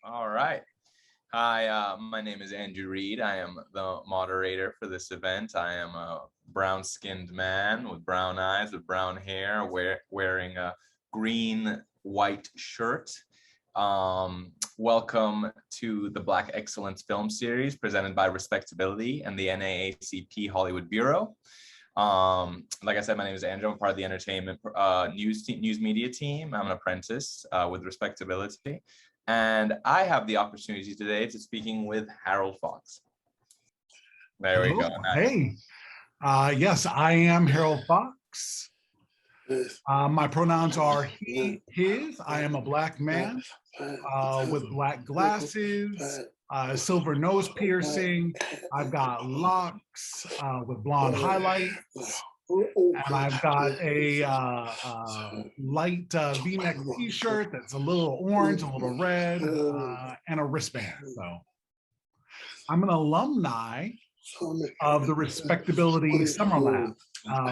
All right. Hi, my name is Andrew Reid. I am the moderator for this event. I am a brown-skinned man with brown eyes, with brown hair, wearing a green-white shirt. Welcome to the Black Excellence Film Series presented by RespectAbility and the NAACP Hollywood Bureau. Like I said, my name is Andrew. I'm part of the entertainment news media team. I'm an apprentice with RespectAbility. And I have the opportunity today to speaking with Harold Foxx. There we go. Nice. Hey, yes, I am Harold Foxx. My pronouns are he, his. I am a Black man with black glasses, silver nose piercing. I've got locks with blonde highlights. And I've got a light V-neck t-shirt that's a little orange, a little red, and a wristband. So I'm an alumni of the RespectAbility Summer Lab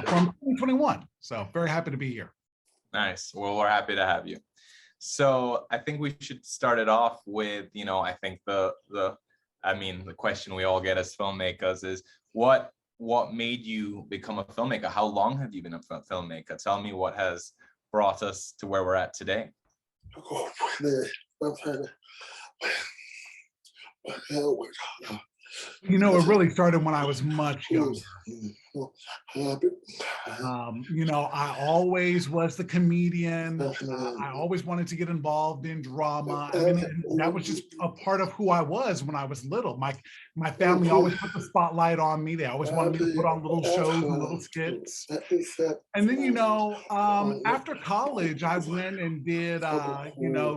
from 2021. So very happy to be here. Nice. Well, we're happy to have you. So I think we should start it off with, I think the question we all get as filmmakers is what made you become a filmmaker? How long have you been a filmmaker? Tell me what has brought us to where we're at today. It really started when I was much younger. I always was the comedian. I always wanted to get involved in drama. That was just a part of who I was when I was little. My family always put the spotlight on me. They always wanted me to put on little shows and little skits. And then, after college, I went and did,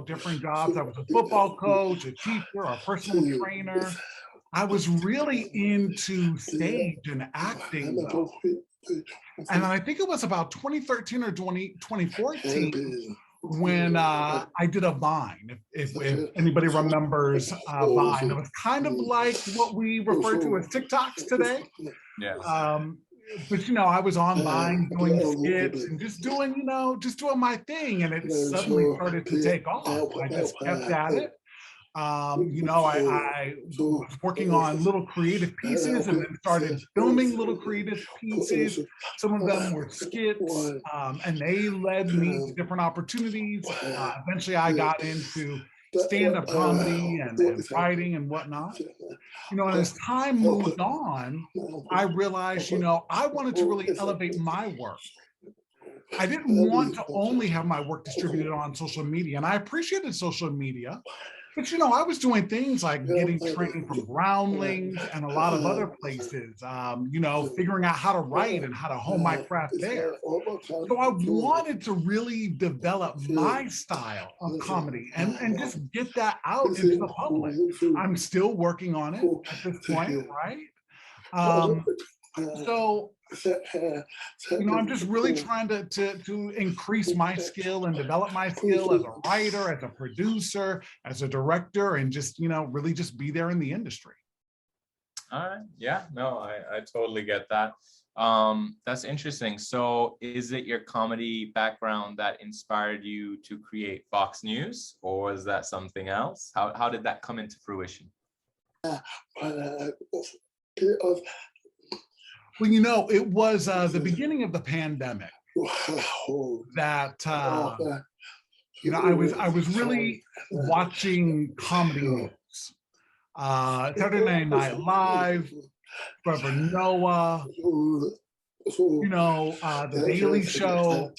different jobs. I was a football coach, a teacher, a personal trainer. I was really into stage and acting, though. And I think it was about 2013 or 2014 when I did a Vine, if anybody remembers Vine. It was kind of like what we refer to as TikToks today. Yes. But I was on Vine doing skits and just doing my thing, and it suddenly started to take off. I just kept at it. I was working on little creative pieces and then started filming little creative pieces. Some of them were skits, and they led me to different opportunities. Eventually, I got into stand-up comedy and writing and whatnot. And as time moved on, I realized, I wanted to really elevate my work. I didn't want to only have my work distributed on social media, and I appreciated social media. But, I was doing things like getting trained from Groundlings and a lot of other places, figuring out how to write and how to hone my craft there. So I wanted to really develop my style of comedy and just get that out into the public. I'm still working on it at this point, right? So I'm just really trying to increase my skill and develop my skill as a writer, as a producer, as a director, and just, really just be there in the industry. All right. Yeah, no, I totally get that. That's interesting. So is it your comedy background that inspired you to create Fox News, or is that something else? How did that come into fruition? Well, it was the beginning of the pandemic that I was really watching comedy news. Saturday Night Live, Trevor Noah, The Daily Show.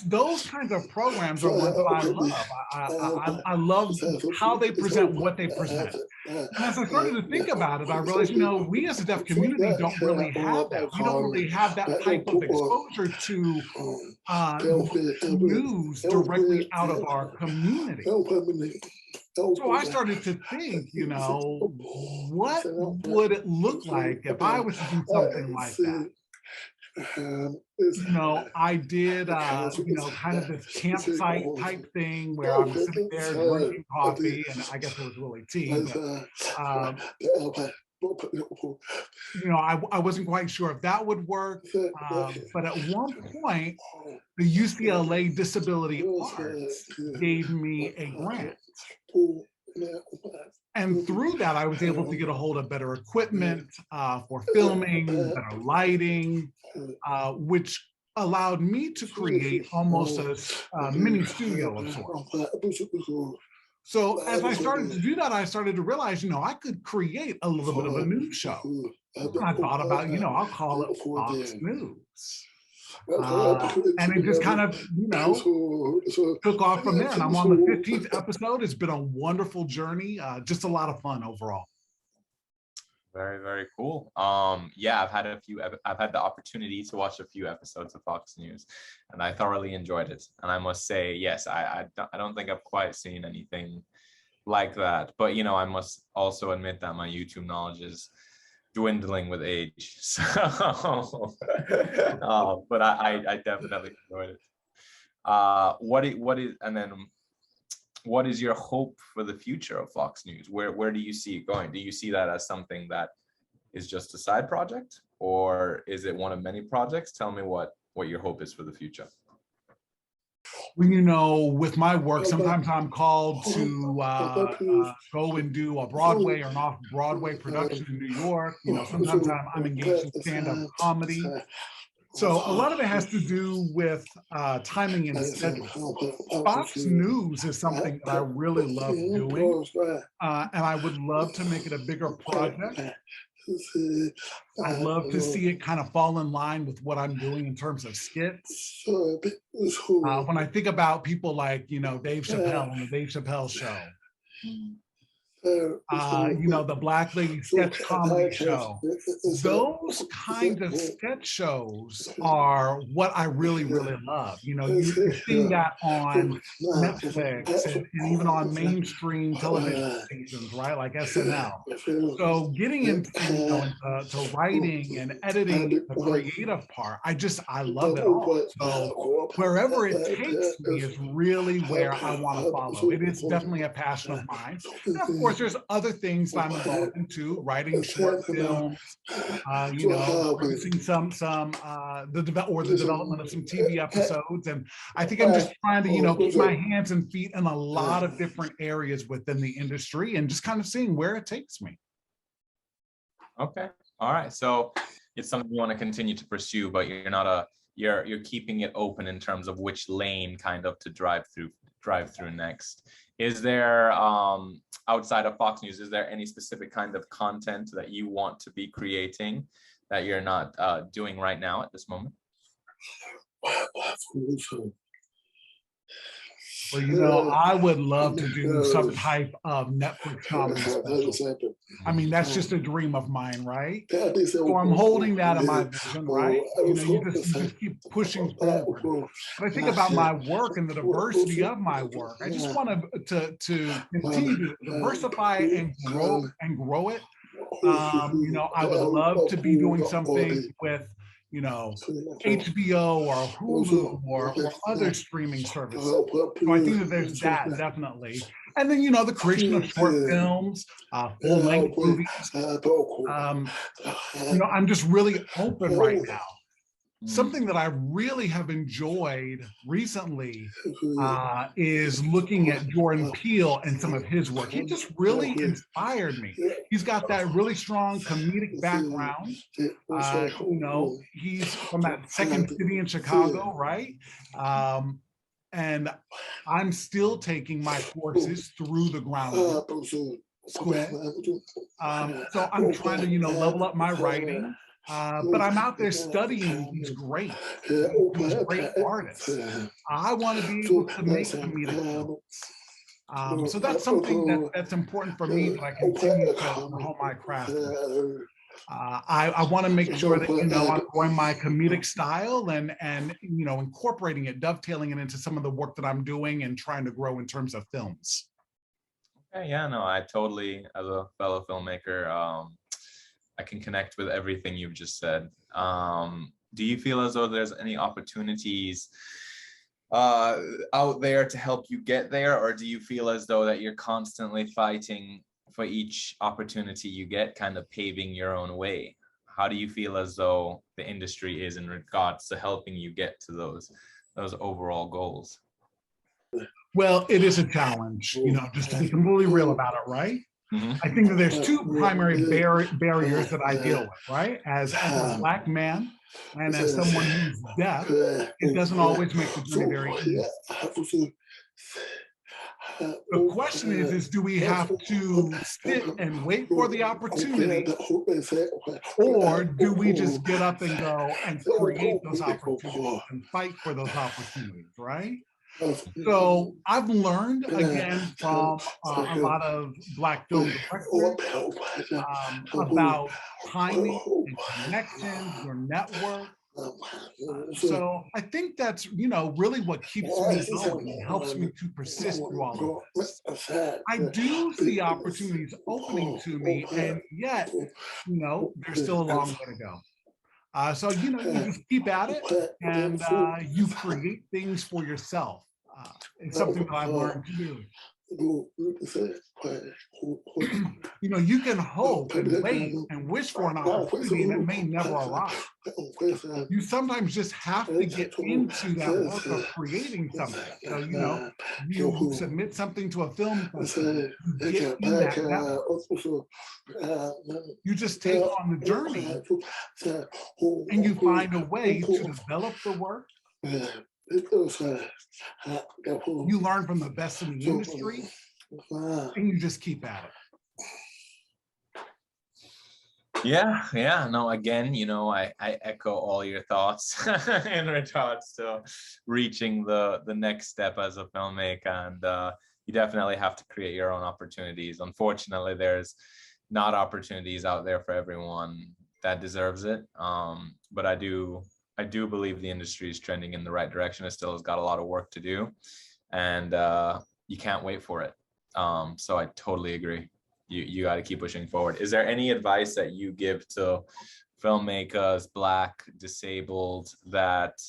Those kinds of programs are ones that I love. I love how they present what they present. And as I started to think about it, I realized, we as a deaf community don't really have that. We don't really have that type of exposure to news directly out of our community. So I started to think, what would it look like if I was to do something like that? I did, kind of this campsite type thing where I'm sitting there drinking coffee, and I guess it was really tea. But, I wasn't quite sure if that would work. But at one point, the UCLA Disability Arts gave me a grant. And through that, I was able to get a hold of better equipment for filming, better lighting, which allowed me to create almost a mini studio of sorts. So as I started to do that, I started to realize, I could create a little bit of a news show. And I thought about, I'll call it Fox News. And it just kind of, took off from there. And I'm on the 15th episode. It's been a wonderful journey. Just a lot of fun overall. Very, very cool. Yeah, I've had the opportunity to watch a few episodes of Fox News, and I thoroughly enjoyed it. And I must say, yes, I don't think I've quite seen anything like that. But I must also admit that my YouTube knowledge is dwindling with age. So, but I definitely enjoyed it. What is your hope for the future of Fox News? Where do you see it going? Do you see that as something that is just a side project, or is it one of many projects? Tell me what your hope is for the future. Well, with my work, sometimes I'm called to go and do a Broadway or an off-Broadway production in New York. Sometimes I'm engaged in stand-up comedy. So a lot of it has to do with timing and schedule. Fox News is something that I really love doing, and I would love to make it a bigger project. I'd love to see it kind of fall in line with what I'm doing in terms of skits. When I think about people like, Dave Chappelle and the Dave Chappelle Show, the Black Lady Sketch Comedy Show. Those kinds of sketch shows are what I really, really love. You're seeing that on Netflix and even on mainstream television stations, right? Like SNL. So getting into to writing and editing the creative part, I love it all. So wherever it takes me is really where I want to follow. It is definitely a passion of mine. And of course, there's other things that I'm involved in too, writing short films, producing the development of some TV episodes. And I think I'm just trying to, keep my hands and feet in a lot of different areas within the industry and just kind of seeing where it takes me. Okay. All right. So it's something you want to continue to pursue, but you're keeping it open in terms of which lane kind of to drive through next. Is there, outside of Fox News, is there any specific kind of content that you want to be creating that you're not doing right now at this moment? Well, I would love to do some type of Netflix comedy special. I mean, that's just a dream of mine, right? So I'm holding that in my vision, right? You just keep pushing forward. But I think about my work and the diversity of my work. I just want to continue to diversify and grow it. I would love to be doing something with HBO or Hulu or other streaming services. So I think that there's that definitely. And then, the creation of short films, full-length movies. I'm just really open right now. Something that I really have enjoyed recently is looking at Jordan Peele and some of his work. He just really inspired me. He's got that really strong comedic background. He's from that second city in Chicago, right? And I'm still taking my courses through the ground school. So I'm trying to, level up my writing. But I'm out there studying these great artists. I want to be able to make comedic films. So that's something that's important for me, that I continue to hone my craft with. I want to make sure that, I'm growing my comedic style and incorporating it, dovetailing it into some of the work that I'm doing and trying to grow in terms of films. Okay, yeah, no, I totally, as a fellow filmmaker, I can connect with everything you've just said. Do you feel as though there's any opportunities out there to help you get there, or do you feel as though that you're constantly fighting for each opportunity you get, kind of paving your own way? How do you feel as though the industry is in regards to helping you get to those overall goals? Well, it is a challenge, just to be completely real about it, right? I think that there's two primary barriers that I deal with, right? As a Black man and as someone who's deaf, it doesn't always make the journey very easy. The question is do we have to sit and wait for the opportunity, or do we just get up and go and create those opportunities and fight for those opportunities, right? So I've learned again from a lot of Black film directors about timing and connections, your network. So I think that's really what keeps me going and helps me to persist through all of this. I do see opportunities opening to me, and yet there's still a long way to go. So you just keep at it, and you create things for yourself. It's something that I've learned to do. You can hope and wait and wish for an opportunity that may never arrive. You sometimes just have to get into that work of creating something. So, you submit something to a film festival, you get in that network. You just take on the journey and you find a way to develop the work. You learn from the best in the industry, and you just keep at it. Yeah. No, again, I echo all your thoughts in regards to reaching the next step as a filmmaker, and you definitely have to create your own opportunities. Unfortunately, there's not opportunities out there for everyone that deserves it. But I do believe the industry is trending in the right direction. It still has got a lot of work to do, and you can't wait for it. So I totally agree. You got to keep pushing forward. Is there any advice that you give to filmmakers, Black, disabled, that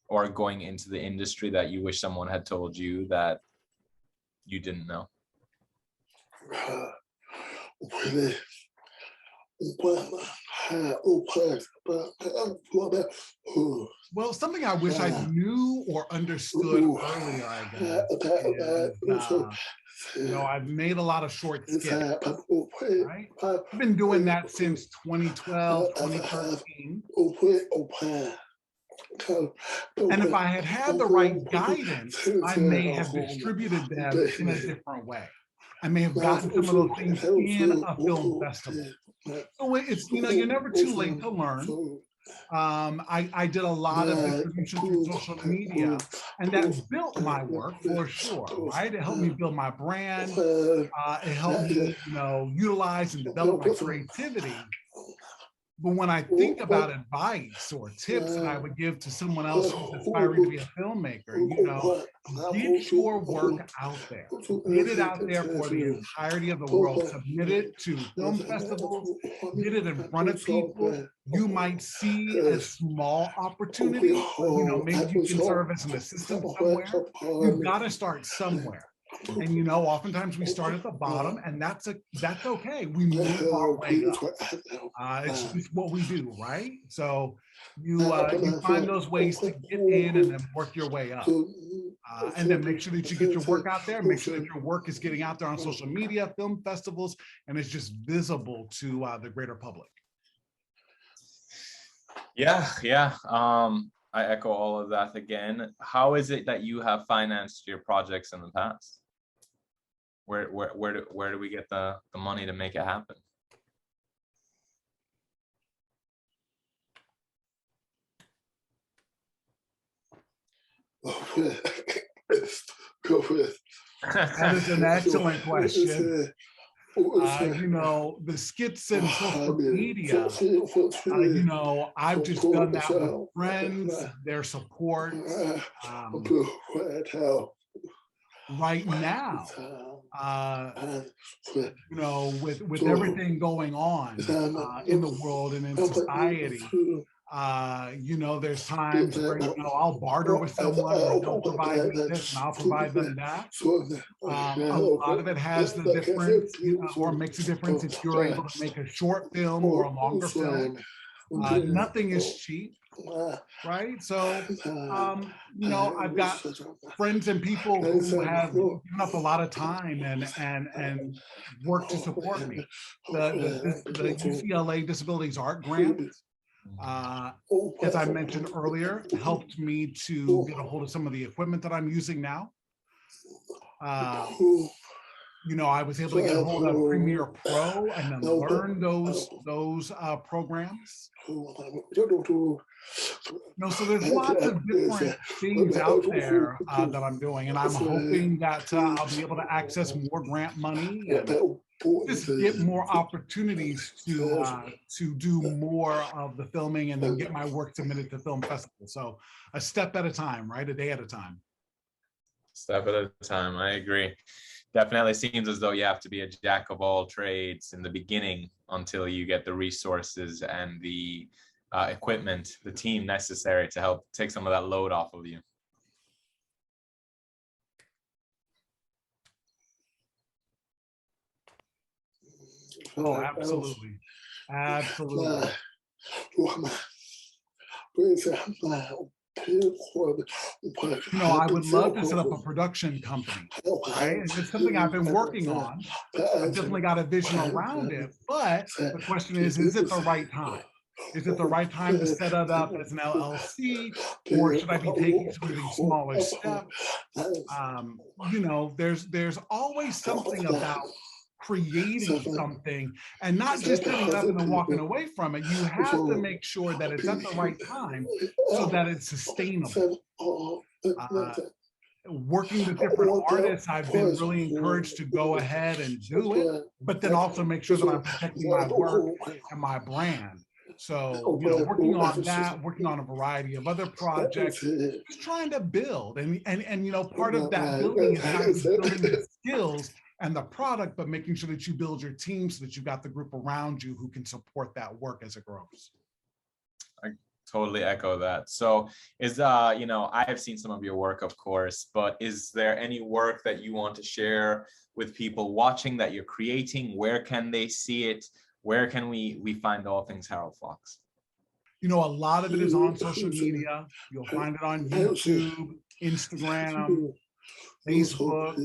are going into the industry that you wish someone had told you that you didn't know? Well, something I wish I knew or understood earlier, I guess, is, I've made a lot of short skits, right? I've been doing that since 2012, 2013. And if I had the right guidance, I may have distributed them in a different way. I may have gotten some of those things in a film festival. So it's, you're never too late to learn. I did a lot of distribution through social media, and that built my work for sure, right? It helped me build my brand. It helped me, utilize and develop my creativity. But when I think about advice or tips that I would give to someone else who's aspiring to be a filmmaker, get your work out there. Get it out there for the entirety of the world. Submit it to film festivals. Get it in front of people. You might see a small opportunity. Maybe you can serve as an assistant somewhere. You've got to start somewhere. And oftentimes we start at the bottom, and that's okay. We move our way up. It's just what we do, right? So you find those ways to get in and then work your way up, and then make sure that you get your work out there. Make sure that your work is getting out there on social media, film festivals, and it's just visible to the greater public. Yeah. I echo all of that again. How is it that you have financed your projects in the past? Where do we get the money to make it happen? That is an excellent question. The skits and social media, I've just done that with friends, their support. Right now, with everything going on in the world and in society, there's times where I'll barter with someone, or they'll provide me this and I'll provide them that. A lot of it has the difference, or makes a difference if you're able to make a short film or a longer film. Nothing is cheap. right? So, you know, I've got friends and people who have given up a lot of time and work to support me. The UCLA Disabilities Art Grant, as I mentioned earlier, helped me to get a hold of some of the equipment that I'm using now. You know, I was able to get a hold of Premiere Pro and then learn those programs. No, so there's lots of different things out there that I'm doing, and I'm hoping that I'll be able to access more grant money and just get more opportunities to do more of the filming and then get my work submitted to film festivals. So a step at a time, right? A day at a time. Step at a time. I agree. Definitely seems as though you have to be a jack of all trades in the beginning until you get the resources and the equipment, the team necessary to help take some of that load off of you. Oh, absolutely. Absolutely. You know, I would love to set up a production company, right? And it's something I've been working on. I've definitely got a vision around it, but the question is it the right time? Is it the right time to set it up as an LLC, or should I be taking some of these smaller steps? You know, there's always something about creating something and not just setting it up and then walking away from it. You have to make sure that it's at the right time so that it's sustainable. Working with different artists, I've been really encouraged to go ahead and do it, but then also make sure that I'm protecting my work and my brand. So, you know, working on that, working on a variety of other projects, just trying to build. And you know, part of that building is not just building the skills and the product, but making sure that you build your team so that you've got the group around you who can support that work as it grows. I totally echo that. So is, you know, I've seen some of your work, of course, but is there any work that you want to share with people watching that you're creating? Where can they see it? Where can we find all things Harold Foxx? You know, a lot of it is on social media. You'll find it on YouTube, Instagram, Facebook,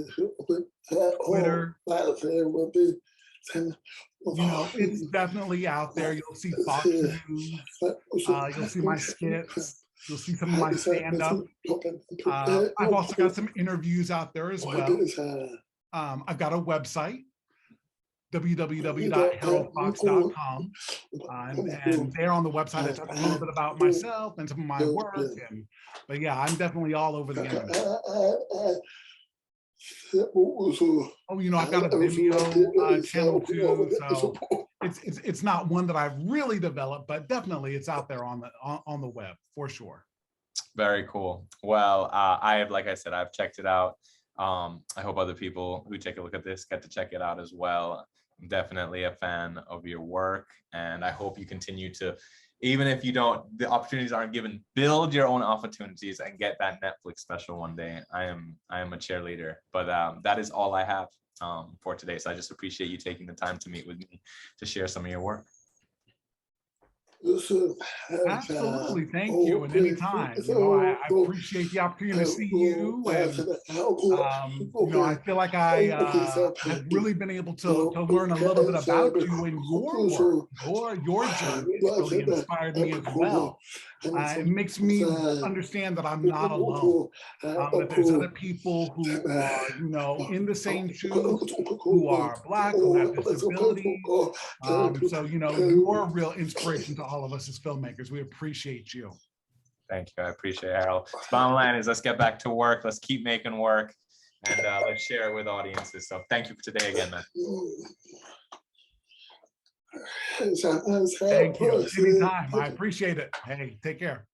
Twitter. You know, it's definitely out there. You'll see Fox News. You'll see my skits. You'll see some of my stand-up. I've also got some interviews out there as well. I've got a website, www.haroldfoxx.com, and there on the website I talk a little bit about myself and some of my work. But yeah, I'm definitely all over the internet. Oh, you know, I've got a Vimeo channel too, so it's not one that I've really developed, but definitely it's out there on the web for sure. Very cool. Well, like I said, I've checked it out. I hope other people who take a look at this get to check it out as well. I'm definitely a fan of your work, and I hope you continue to, even if you don't, the opportunities aren't given, build your own opportunities and get that Netflix special one day. I am a cheerleader, but that is all I have for today. So I just appreciate you taking the time to meet with me to share some of your work. Absolutely, thank you. And anytime, you know, I appreciate the opportunity to see you, and you know, I feel like I have really been able to learn a little bit about you and your work, your journey. It's really inspired me as well. It makes me understand that I'm not alone. That there's other people who are, you know, in the same shoes, who are Black, who have disabilities. So, you know, you're a real inspiration to all of us as filmmakers. We appreciate you. Thank you. I appreciate it, Harold. Bottom line is, let's get back to work. Let's keep making work, and let's share it with audiences. So thank you for today again, man. Thank you. Anytime. I appreciate it. Hey, take care.